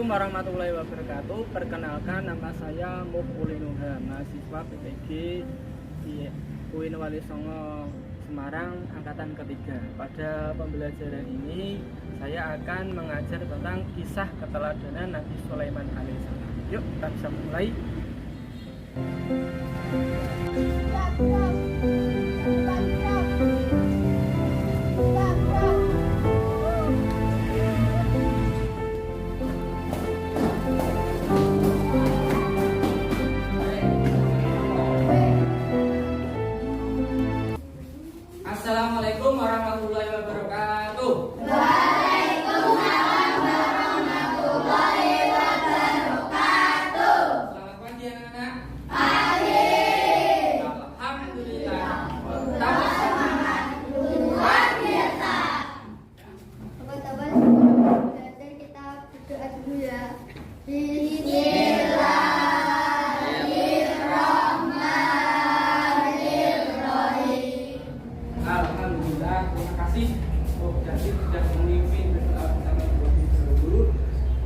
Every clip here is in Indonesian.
Assalamualaikum warahmatullahi wabarakatuh. Perkenalkan, nama saya Mukulinuha, mahasiswa PPG di UIN Wali Songo Semarang angkatan ketiga. Pada pembelajaran ini saya akan mengajar tentang kisah keteladanan Nabi Sulaiman alaihissalam. Yuk kita bisa mulai. Assalamualaikum warahmatullahi wabarakatuh. Waalaikumsalam warahmatullahi wabarakatuh. Selamat pagi anak-anak. Pagi. Alhamdulillah. Pertama semangat luar biasa. Teman-teman, sebelum belajar kita berdoa dulu ya. Bismillahirrahmanirrahim. Alhamdulillah, terima kasih. Jadi sudah memimpin berdoa bersama Guru dulu.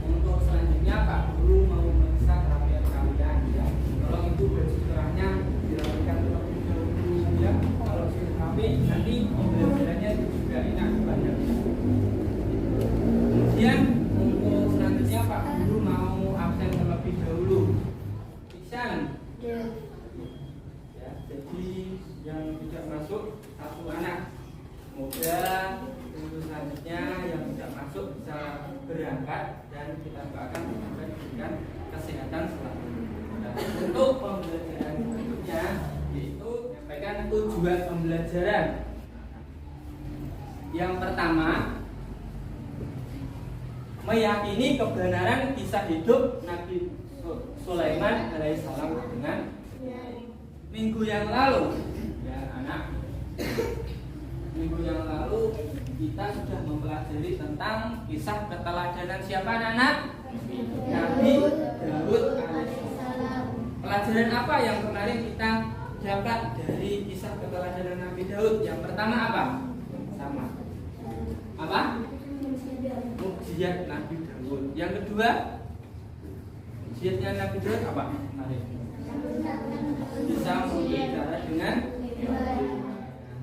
Untuk selanjutnya Pak Guru mau memeriksa kerapian kalian ya. Kalau itu baju cerahnya dirapikan terlebih dahulu ya. Kalau sudah rapi nanti pembelajarannya juga enak banyak. Kemudian untuk selanjutnya Pak Guru mau absen terlebih dahulu. Pisan. Ya, jadi yang tidak masuk satu anak. Semoga untuk selanjutnya yang tidak masuk bisa berangkat dan kita doakan semoga diberikan kesehatan selalu. Dan untuk pembelajaran berikutnya yaitu menyampaikan tujuan pembelajaran. Yang pertama, meyakini kebenaran kisah hidup Nabi Sulaiman alaihissalam dengan minggu yang lalu ya anak. Minggu yang lalu kita sudah mempelajari tentang kisah keteladanan siapa anak? Nabi Daud alaihissalam. Pelajaran apa yang kemarin kita dapat dari kisah keteladanan Nabi Daud? Yang pertama apa? Sama. Apa? Mukjizat Nabi Daud. Yang kedua, mukjizatnya Nabi Daud apa? Bisa berbicara dengan.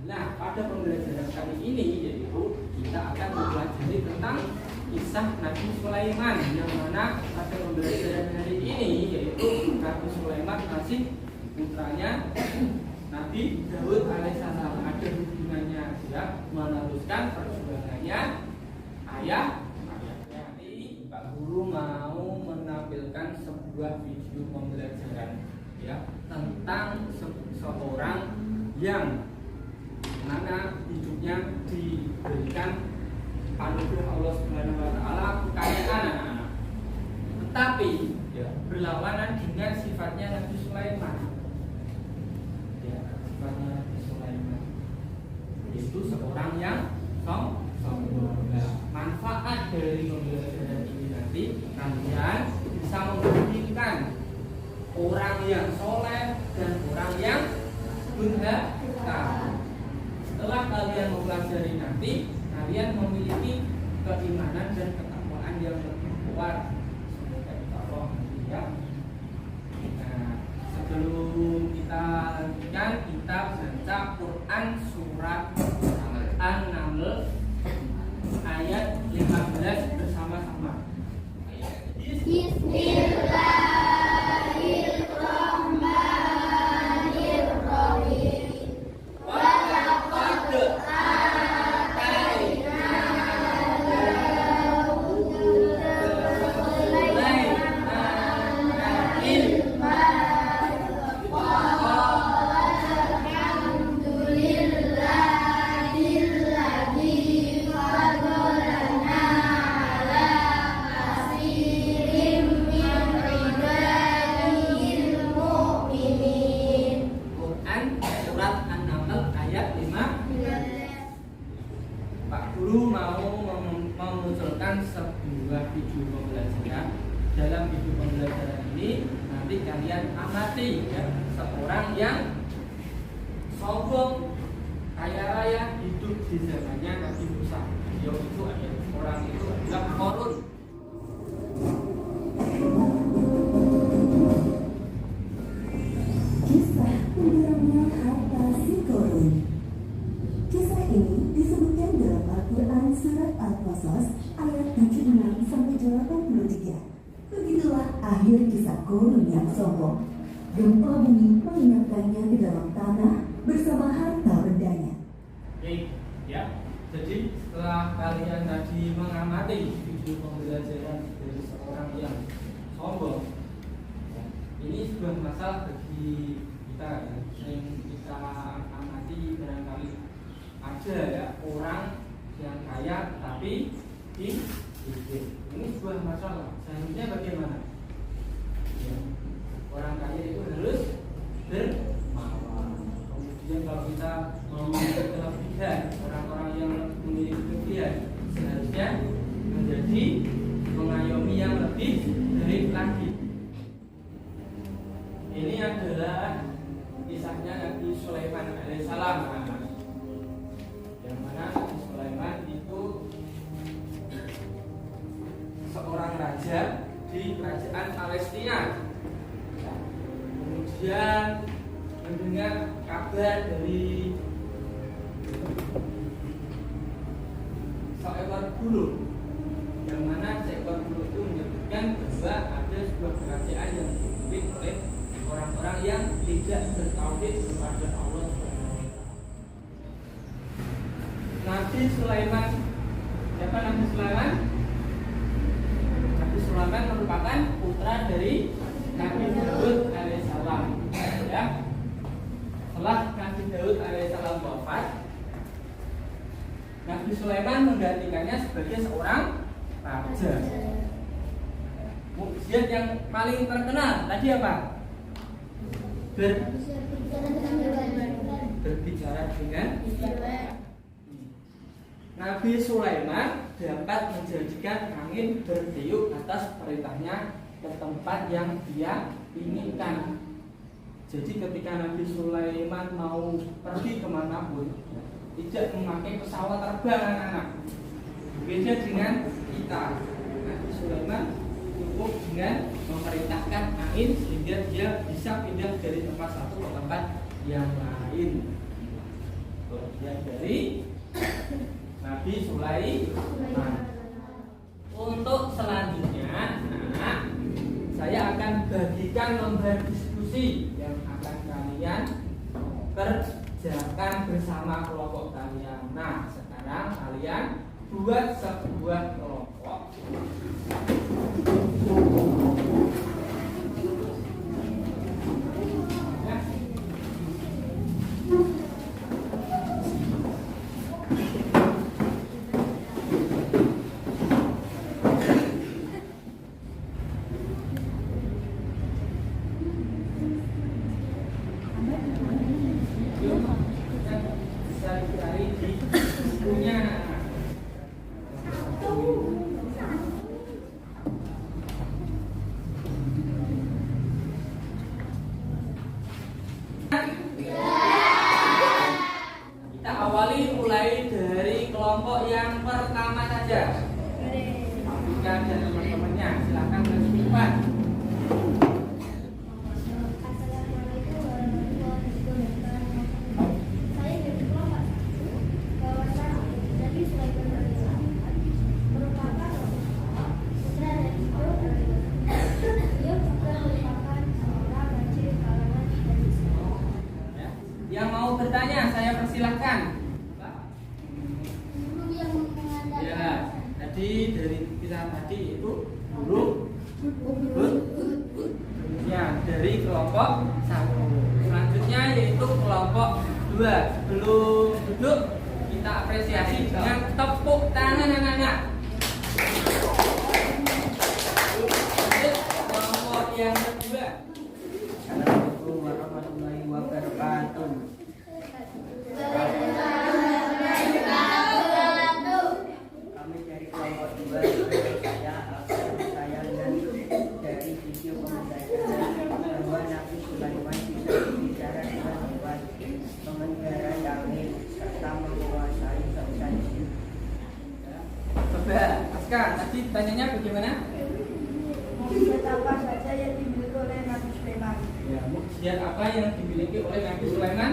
Nah, pada pembelajaran kali ini yaitu kita akan mempelajari tentang kisah Nabi Sulaiman, yang mana pada pembelajaran hari ini yaitu Nabi Sulaiman masih putranya Nabi Daud alaihissalam. Ada hubungannya dia meneruskan perjuangannya ayah. Nanti Pak Guru mau menampilkan sebuah video pembelajaran ya tentang seorang yang mana hidupnya diberikan anugerah Allah Subhanahu wa taala kekayaan anak-anak. Tetapi ya, berlawanan dengan sifatnya Nabi Sulaiman. Ya, sifatnya Nabi Sulaiman itu seorang yang sombong. Nah, manfaat dari pembelajaran ini nanti kalian bisa membandingkan orang yang soleh dan orang yang durhaka. Setelah kalian mempelajari nanti, kalian memiliki keimanan dan ketakwaan yang lebih kuat. Semoga insya Allah nanti ya. Nah, sebelum kita lanjutkan, kita baca Quran surat An-Naml ayat 15 bersama-sama. Bismillahirrahmanirrahim. memunculkan sebuah video pembelajaran. Dalam video pembelajaran ini nanti kalian amati ya, seorang yang sombong kaya raya hidup di zamannya Nabi Musa. Beliau itu adalah orang itu adalah Korun. saja. Begitulah akhir kisah Korun yang sombong. Gempa bumi mengingatkannya ke dalam tanah bersama harta bendanya. Oke, ya. Jadi setelah kalian tadi mengamati video pembelajaran dari seorang yang sombong, ya, ini sebuah masalah bagi kita yang kita amati. Barangkali ada ya orang yang kaya tapi miskin. Ini sebuah masalah. Seharusnya bagaimana? Ya, orang kaya itu harus dermawan. Kemudian kalau kita memiliki kelebihan, orang-orang yang memiliki kelebihan seharusnya menjadi mengayomi yang lebih baik lagi. Ini adalah kisahnya Nabi Sulaiman alaihissalam, yang mana Nabi Sulaiman itu seorang raja di kerajaan Palestina. Kemudian mendengar kabar dari seekor burung, yang mana seekor burung itu menyebutkan bahwa ada sebuah kerajaan yang dipimpin oleh orang-orang yang tidak bertauhid kepada Allah SWT. Nabi Sulaiman, siapa Nabi Sulaiman? Nabi Sulaiman merupakan putra dari Nabi Daud alaihissalam. Ya. Setelah Nabi Daud alaihissalam wafat, Nabi Sulaiman menggantikannya sebagai seorang raja. Mukjizat yang paling terkenal tadi apa? Berbicara dengan Nabi Sulaiman dapat menjadikan angin bertiup atas perintahnya ke tempat yang dia inginkan. Jadi ketika Nabi Sulaiman mau pergi kemanapun, tidak memakai pesawat terbang anak-anak. Beda dengan kita. Nabi Sulaiman cukup dengan memerintahkan angin sehingga dia bisa pindah dari tempat satu ke tempat yang lain. Bagian dari Nabi Sulaiman. Untuk selanjutnya, nah, saya akan bagikan lembar diskusi yang akan kalian kerjakan bersama kelompok kalian. Nah, sekarang kalian buat sebuah kelompok. Kita awali mulai dari kelompok yang pertama saja. Abika dan teman-temannya, silakan bersilakan. Yang mau bertanya, saya persilahkan. Ya, tadi dari kita tadi itu burung, ya dari kelompok 1. Selanjutnya yaitu kelompok 2. Sebelum duduk, kita apresiasi dengan tepuk tangan anak-anak. Kelompok yang kedua. Assalamualaikum warahmatullahi wabarakatuh. Kami dari kelompok 2, saya dan dari video pembelajaran bahwa Nabi Sulaiman bisa berbicara dengan hewan, mengendarai angin, serta menguasai lautan jin. Coba, Aska, tadi tanyanya bagaimana? Mukjizat apa saja yang dimiliki oleh Nabi Sulaiman? Ya, mukjizat apa yang dimiliki oleh Nabi Sulaiman?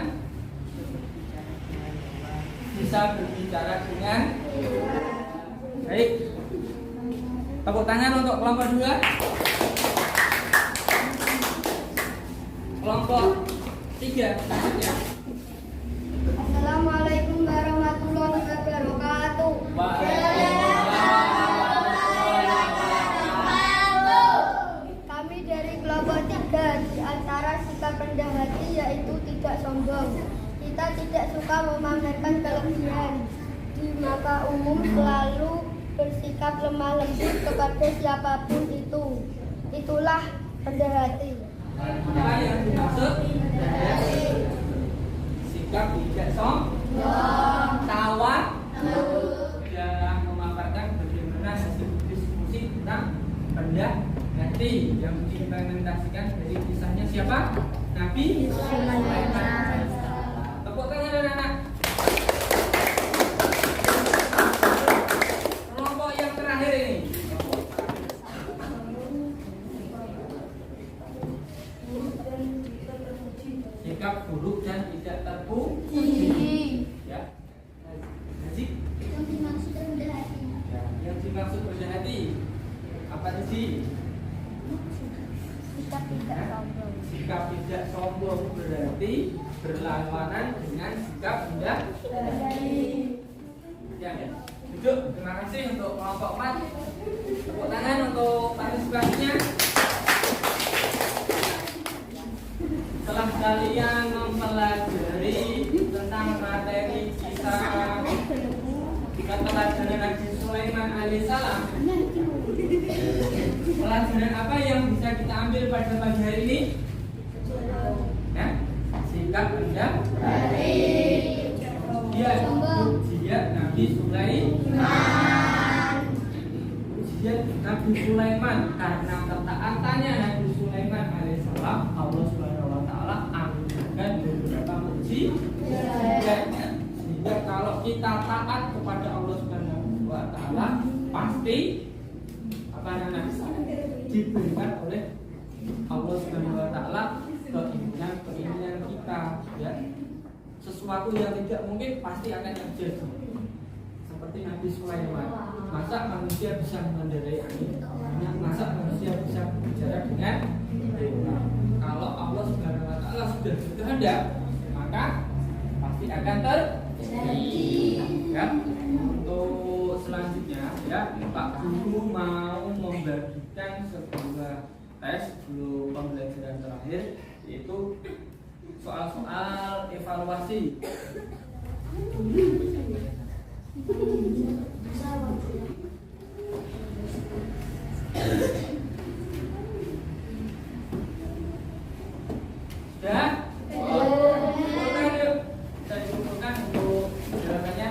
Bisa berbicara dengan baik. Tepuk tangan untuk kelompok 2. Kelompok 3 selanjutnya. Assalamualaikum warahmatullahi wabarakatuh. Kami dari kelompok 3, di antara sikap rendah hati yaitu tidak sombong. Kita tidak suka memamerkan kelebihan. Di mata umum selalu bersikap lemah lembut kepada siapapun itu. Itulah rendah hati. Apa yang dimaksud? Sikap tidak sombong, tawa, dan memaparkan bagaimana hasil diskusi tentang rendah hati yang diimplementasikan dari kisahnya siapa? Nabi Sulaiman. Tepuk tangan anak-anak. Kelompok yang terakhir ini. Sikap buruk dan tidak terpuji. Ya. Haji. Yang dimaksud rendah hati. Ya, yang dimaksud rendah hati apa sih? Sikap tidak sombong. Sikap tidak sombong berarti berlawanan dengan sikap rendah hati. Ya, duduk. Terima kasih untuk kelompok 4. Tepuk tangan untuk partisipasinya. Setelah kalian mempelajari tentang materi kisah keteladanan Nabi Sulaiman alaihissalam, pelajaran apa yang bisa kita ambil pada pagi hari ini? Ya, sikap rendah hati. Ujian Nabi Sulaiman. Ujian Nabi Sulaiman karena ketaatannya Nabi Sulaiman alaihissalam, Allah Subhanahu wa taala anugerahkan beberapa ujian. Sehingga kalau kita taat kepada Allah Subhanahu wa taala, pasti apa namanya? Diberikan oleh Allah Subhanahu wa taala keinginan kita, ya. Sesuatu yang tidak mungkin pasti akan terjadi. Seperti Nabi Sulaiman. Masa manusia bisa mengendarai angin? Masa manusia bisa berbicara dengan dewa? Kalau Allah Subhanahu wa taala sudah berkehendak, maka pasti akan terjadi. Ya. Untuk selanjutnya, ya, Pak Guru mau membagikan sebuah tes sebelum pembelajaran terakhir, yaitu soal-soal evaluasi. Sudah? Kumpulkan yuk. Bisa dikumpulkan untuk jawabannya.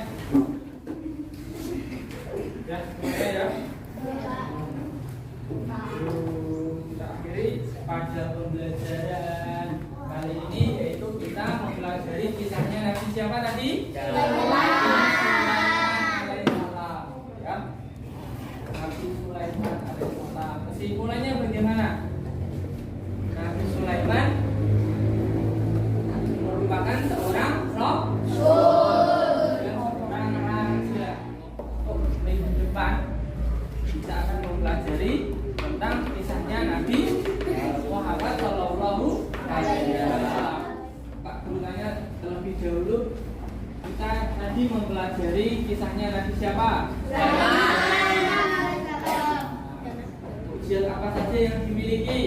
Ya, semuanya ya. Kita akhiri pada pembelajaran kali ini, yaitu kita mempelajari kisahnya Nabi siapa tadi? Alaihissalam. Ya. Nabi Sulaiman alaihissalam. Kesimpulannya bagaimana? Nabi Sulaiman merupakan seorang rasul dan seorang raja. Minggu depan kita akan mempelajari tentang kisahnya Nabi Muhammad Shallallahu Alaihi Wasallam. Pak Guru tanya terlebih dahulu, kita tadi mempelajari kisahnya Nabi siapa? Ujian apa saja yang dimiliki?